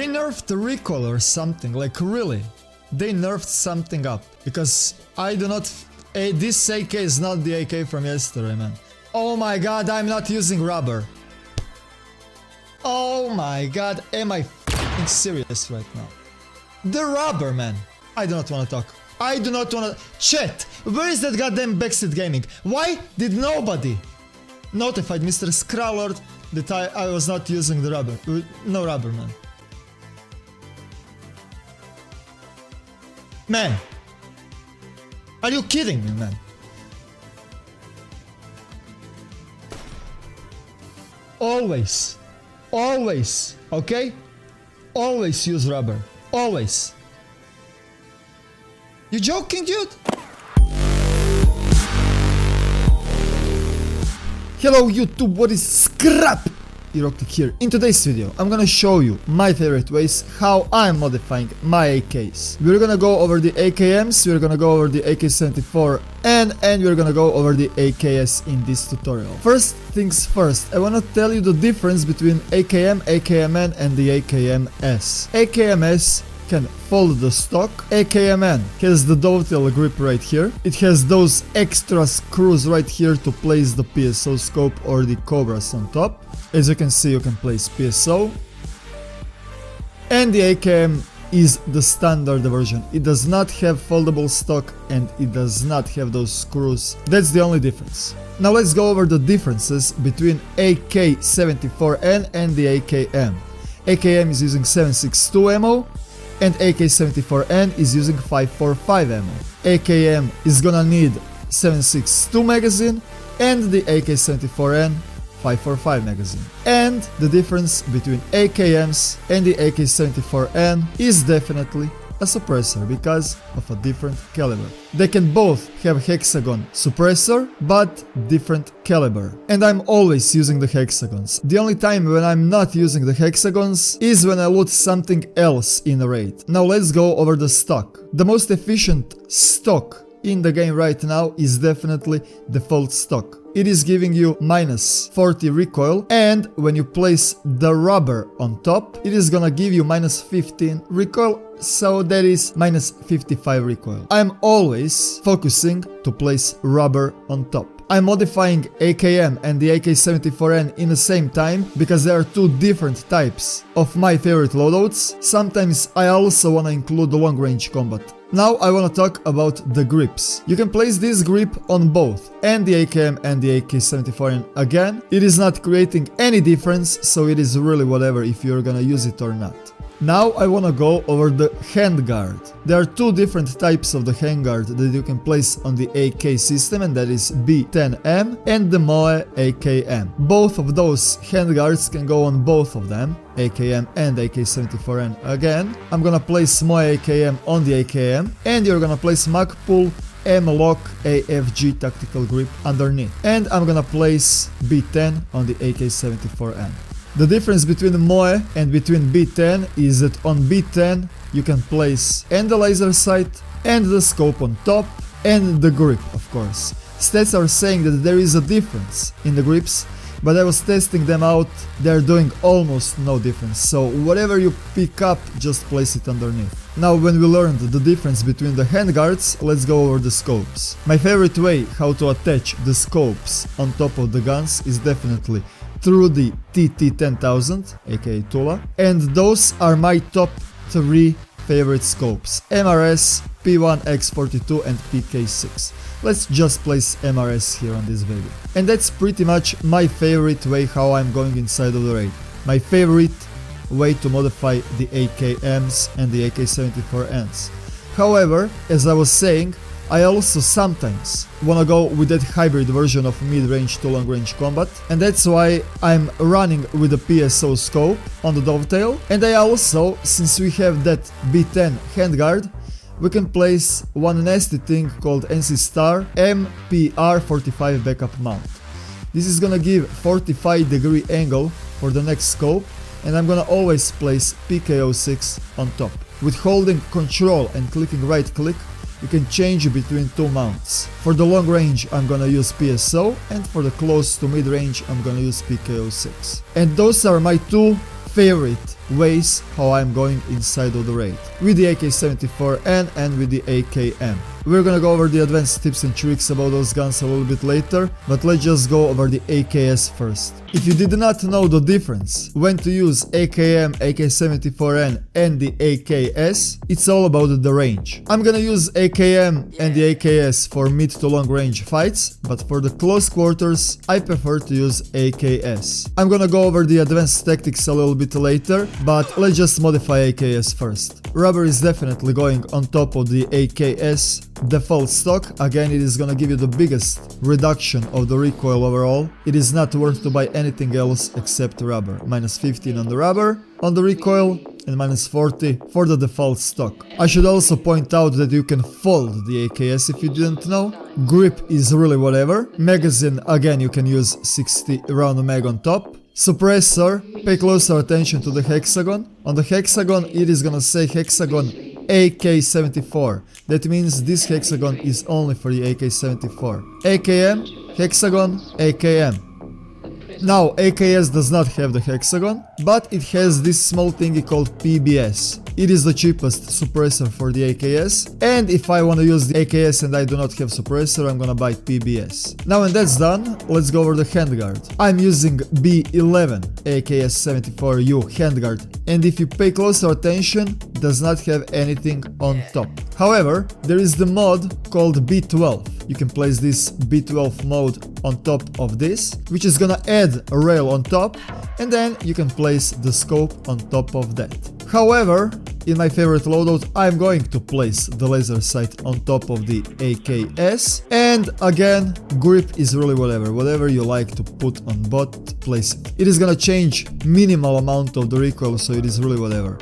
They nerfed the recoil or something, like really. They nerfed something up, because I do not... this AK is not the AK from yesterday, man. Oh my god, I'm not using rubber. Oh my god, am I f***ing serious right now? The rubber, man. I do not want to talk. I do not want to... Chat! Where is that goddamn Backseat Gaming? Why did nobody notified Mr. Scrawlord that I was not using the rubber? No rubber, man. Man. Are you kidding me, man? Always. Always. Okay? Always use rubber. Always. You joking, dude? Hello YouTube, what is scrap? Eroctic here. In today's video, I'm gonna show you my favorite ways how I'm modifying my AKs. We're gonna go over the AKMs, we're gonna go over the AK-74 and we're gonna go over the AKS in this tutorial. First things first, I wanna tell you the difference between AKM, AKMN and the AKMS. AKMS can follow the stock. AKMN has the dovetail grip right here. It has those extra screws right here to place the PSO scope or the Cobras on top. As you can see, you can place PSO. And the AKM is the standard version. It does not have foldable stock and it does not have those screws. That's the only difference. Now let's go over the differences between AK-74N and the AKM. AKM is using 7.62 ammo and AK-74N is using 5.45 ammo. AKM is gonna need 7.62 magazine and the AK-74N 5.45 magazine. And the difference between AKMs and the AK-74N is definitely a suppressor because of a different caliber. They can both have hexagon suppressor but different caliber. And I'm always using the hexagons. The only time when I'm not using the hexagons is when I loot something else in a raid. Now let's go over the stock. The most efficient stock in the game right now is definitely default stock. It is giving you minus 40 recoil, and when you place the rubber on top, it is gonna give you minus 15 recoil, so that is minus 55 recoil. I'm always focusing to place rubber on top. I'm modifying AKM and the AK-74N in the same time because there are two different types of my favorite loadouts. Sometimes I also wanna include the long range combat. Now I wanna talk about the grips. You can place this grip on both, and the AKM and the AK-74N again. It is not creating any difference, so it is really whatever if you're gonna use it or not. Now I wanna go over the handguard. There are two different types of the handguard that you can place on the AK system, and that is B10M and the MOE AKM. Both of those handguards can go on both of them, AKM and AK-74N again. I'm gonna place MOE AKM on the AKM, and you're gonna place Magpul M-Lock AFG tactical grip underneath. And I'm gonna place B10 on the AK-74N. The difference between MOE and between B10 is that on B10 you can place and the laser sight and the scope on top and the grip, of course. Stats are saying that there is a difference in the grips, but I was testing them out, they're doing almost no difference, so whatever you pick up, just place it underneath. Now when we learned the difference between the handguards, let's go over the scopes. My favorite way how to attach the scopes on top of the guns is definitely through the TT-10000, aka Tula, and those are my top 3 favorite scopes: MRS, P1X42 and PK6. Let's just place MRS here on this baby. And that's pretty much my favorite way how I'm going inside of the raid. My favorite way to modify the AKMs and the AK-74Ns. However, as I was saying, I also sometimes wanna go with that hybrid version of mid-range to long-range combat, and that's why I'm running with the PSO scope on the dovetail. And I also, since we have that B10 handguard, we can place one nasty thing called NC Star MPR45 backup mount. This is gonna give 45-degree angle for the next scope, and I'm gonna always place PKO6 on top. With holding control and clicking right click, you can change between two mounts. For the long range I'm gonna use PSO, and for the close to mid range I'm gonna use PKO6. And those are my two favorite ways how I'm going inside of the raid. With the AK-74N and with the AKM. We're gonna go over the advanced tips and tricks about those guns a little bit later, but let's just go over the AKS first. If you did not know the difference when to use AKM, AK-74N and the AKS, it's all about the range. I'm gonna use AKM and the AKS for mid to long range fights, but for the close quarters, I prefer to use AKS. I'm gonna go over the advanced tactics a little bit later, but let's just modify AKS first. Rubber is definitely going on top of the AKS default stock. Again, it is gonna give you the biggest reduction of the recoil overall. It is not worth to buy anything else except rubber. Minus 15 on the rubber, on the recoil, and minus 40 for the default stock. I should also point out that you can fold the AKS if you didn't know. Grip is really whatever. Magazine, again, you can use 60 round mag on top. Suppressor, pay closer attention to the hexagon. On the hexagon, it is gonna say hexagon AK-74. That means this hexagon is only for the AK-74. AKM, hexagon, AKM. Now, AKS does not have the hexagon, but it has this small thingy called PBS. It is the cheapest suppressor for the AKS, and if I want to use the AKS and I do not have suppressor, I'm gonna buy PBS. Now when that's done, let's go over the handguard. I'm using B11 AKS-74U handguard, and if you pay closer attention, does not have anything on top. However, there is the mod called B12. You can place this B12 mode on top of this, which is gonna add a rail on top, and then you can place the scope on top of that. However, in my favorite loadout, I'm going to place the laser sight on top of the AKS, and again, grip is really whatever you like to put on bot, place it. It is gonna change minimal amount of the recoil, so it is really whatever.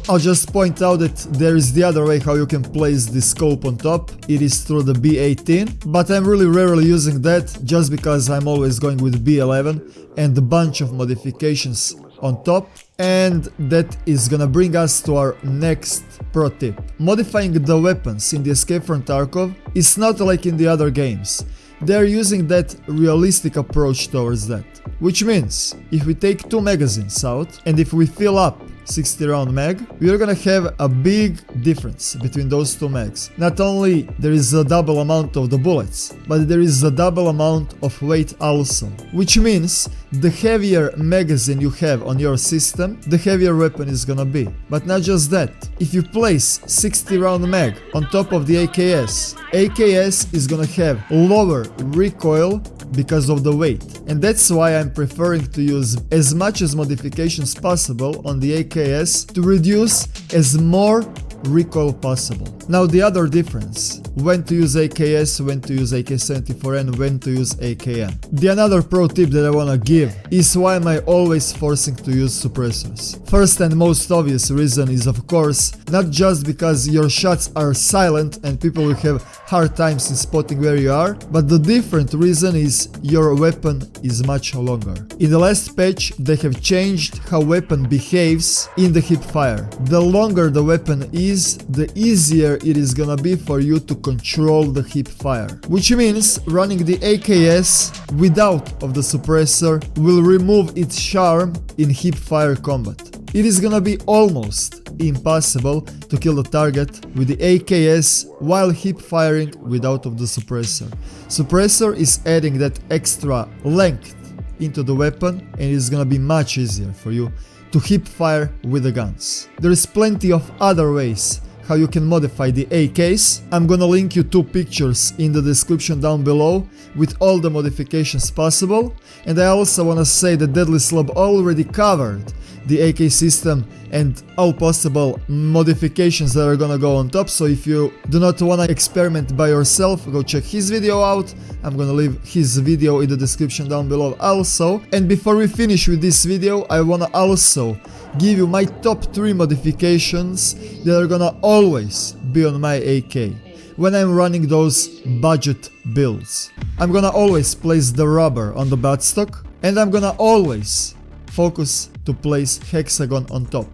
I'll just point out that there is the other way how you can place the scope on top. It is through the B18, but I'm really rarely using that just because I'm always going with B11 and a bunch of modifications on top. And that is gonna bring us to our next pro tip. Modifying the weapons in the Escape from Tarkov is not like in the other games. They're using that realistic approach towards that. Which means, if we take 2 magazines out and if we fill up 60 round mag, we are gonna have a big difference between those 2 mags. Not only there is a double amount of the bullets, but there is a double amount of weight also. Which means the heavier magazine you have on your system, the heavier weapon is gonna be. But not just that. If you place 60 round mag on top of the AKS, AKS is gonna have lower recoil because of the weight. And that's why I'm preferring to use as much as modifications possible on the AKS to reduce as more recoil possible. Now the other difference, when to use AKS, when to use AK-74N, when to use AKM. The another pro tip that I wanna give is why am I always forcing to use suppressors. First and most obvious reason is of course not just because your shots are silent and people will have hard times in spotting where you are, but the different reason is your weapon is much longer. In the last patch they have changed how weapon behaves in the hip fire. The longer the weapon is, the easier it is gonna be for you to control the hip fire. Which means running the AKS without of the suppressor will remove its charm in hip fire combat. It is gonna be almost impossible to kill the target with the AKS while hip firing without of the suppressor. Suppressor is adding that extra length into the weapon and it's gonna be much easier for you to hip fire with the guns. There is plenty of other ways how you can modify the AKs. I'm gonna link you 2 pictures in the description down below with all the modifications possible. And I also wanna say that Deadly Slob already covered the AK system and all possible modifications that are gonna go on top, so if you do not wanna experiment by yourself, go check his video out. I'm gonna leave his video in the description down below also. And before we finish with this video, I wanna also give you my top 3 modifications that are gonna always be on my AK when I'm running those budget builds. I'm gonna always place the rubber on the buttstock, and I'm gonna always focus to place hexagon on top.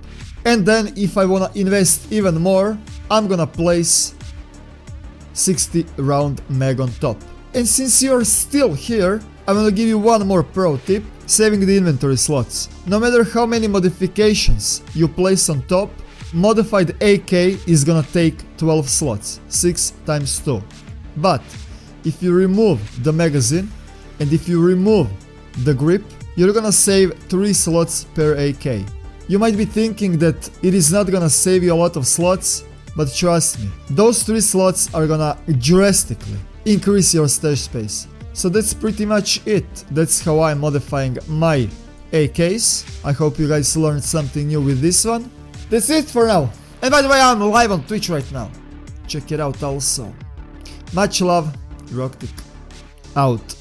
And then if I wanna invest even more, I'm gonna place 60 round mag on top. And since you're still here, I'm gonna give you one more pro tip, saving the inventory slots. No matter how many modifications you place on top, modified AK is gonna take 12 slots, 6 times 2. But if you remove the magazine and if you remove the grip, you're gonna save 3 slots per AK. You might be thinking that it is not gonna save you a lot of slots, but trust me, those 3 slots are gonna drastically increase your stash space. So that's pretty much it. That's how I'm modifying my AKs. I hope you guys learned something new with this one. That's it for now. And by the way, I'm live on Twitch right now. Check it out also. Much love, Rocktick out.